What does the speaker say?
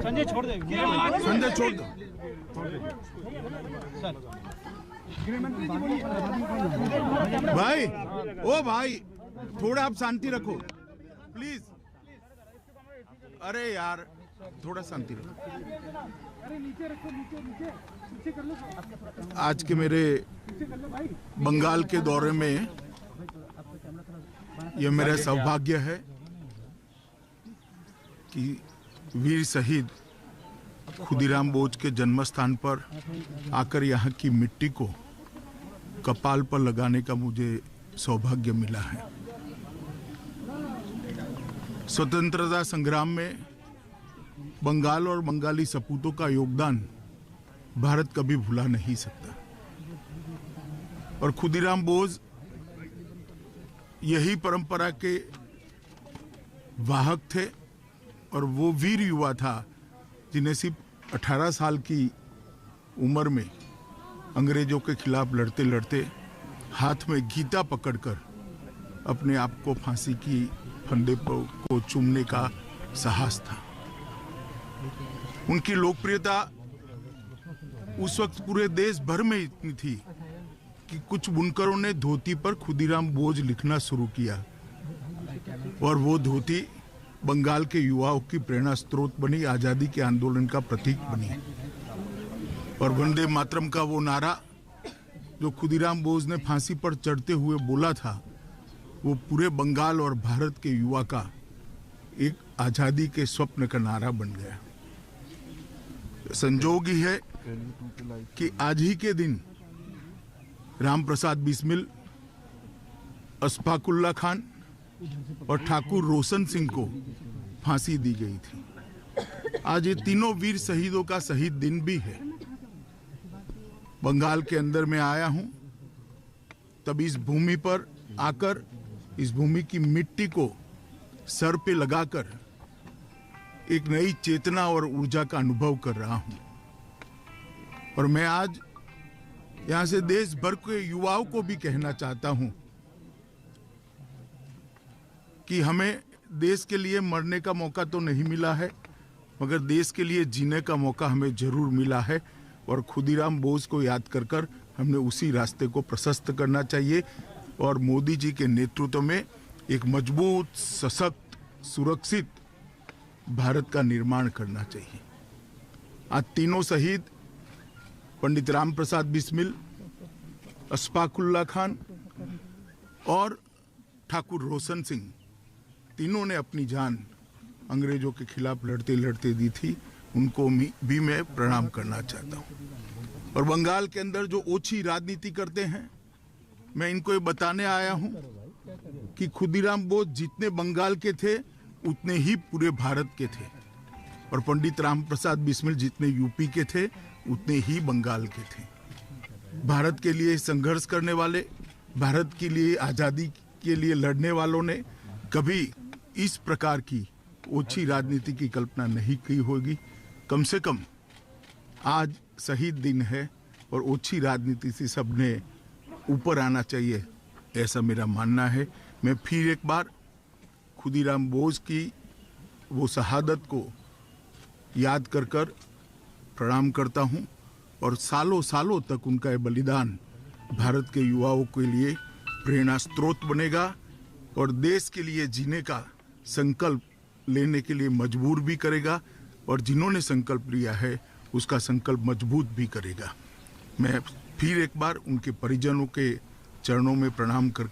संजय छोड़ दे, संजय छोड़ दो। भाई, ओ भाई, थोड़ा आप शांति रखो प्लीज। अरे यार, थोड़ा शांति रखो। आज के मेरे बंगाल के दौरे में यह मेरा सौभाग्य है कि वीर शहीद खुदीराम बोस के जन्म स्थान पर आकर यहाँ की मिट्टी को कपाल पर लगाने का मुझे सौभाग्य मिला है। स्वतंत्रता संग्राम में बंगाल और बंगाली सपूतों का योगदान भारत कभी भुला नहीं सकता और खुदीराम बोस यही परंपरा के वाहक थे और वो वीर युवा था जिन्हें सिर्फ 18 साल की उम्र में अंग्रेजों के खिलाफ लड़ते लड़ते हाथ में गीता पकड़कर अपने आप को फांसी की फंदे को चूमने का साहस था। उनकी लोकप्रियता उस वक्त पूरे देश भर में इतनी थी कि कुछ बुनकरों ने धोती पर खुदीराम बोस लिखना शुरू किया और वो धोती बंगाल के युवाओं की प्रेरणा स्रोत बनी, आजादी के आंदोलन का प्रतीक बनी और वंदे मातरम का वो नारा जो खुदीराम बोस ने फांसी पर चढ़ते हुए बोला था, वो पूरे बंगाल और भारत के युवा का एक आजादी के स्वप्न का नारा बन गया। संजोग ही है कि आज ही के दिन राम प्रसाद बिस्मिल, अशफाकुल्ला खान और ठाकुर रोशन सिंह को फांसी दी गई थी। आज ये तीनों वीर शहीदों का शहीद दिन भी है। बंगाल के अंदर मैं आया हूं, तब इस भूमि पर आकर इस भूमि की मिट्टी को सर पे लगाकर एक नई चेतना और ऊर्जा का अनुभव कर रहा हूं और मैं आज यहां से देश भर के युवाओं को भी कहना चाहता हूं कि हमें देश के लिए मरने का मौका तो नहीं मिला है, मगर देश के लिए जीने का मौका हमें जरूर मिला है और खुदीराम बोस को याद कर कर हमने उसी रास्ते को प्रशस्त करना चाहिए और मोदी जी के नेतृत्व में एक मजबूत, सशक्त, सुरक्षित भारत का निर्माण करना चाहिए। आज तीनों शहीद पंडित राम प्रसाद बिस्मिल, अशफाकुल्ला खान और ठाकुर रोशन सिंह, तीनों ने अपनी जान अंग्रेजों के खिलाफ लड़ते लड़ते दी थी। उनको भी मैं प्रणाम करना चाहता हूं और बंगाल के अंदर जो ओछी राजनीति करते हैं, मैं इनको ये बताने आया हूं कि खुदीराम बोस जितने बंगाल के थे उतने ही पूरे भारत के थे और पंडित राम प्रसाद बिस्मिल जितने यूपी के थे उतने ही बंगाल के थे। भारत के लिए संघर्ष करने वाले, भारत के लिए आज़ादी के लिए लड़ने वालों ने कभी इस प्रकार की ओछी राजनीति की कल्पना नहीं की होगी। कम से कम आज शहीद दिन है और ओछी राजनीति से सबने ऊपर आना चाहिए, ऐसा मेरा मानना है। मैं फिर एक बार खुदीराम बोस की वो शहादत को याद कर कर प्रणाम करता हूं और सालों सालों तक उनका ये बलिदान भारत के युवाओं के लिए प्रेरणा स्रोत बनेगा और देश के लिए जीने का संकल्प लेने के लिए मजबूर भी करेगा और जिन्होंने संकल्प लिया है उसका संकल्प मजबूत भी करेगा। मैं फिर एक बार उनके परिजनों के चरणों में प्रणाम कर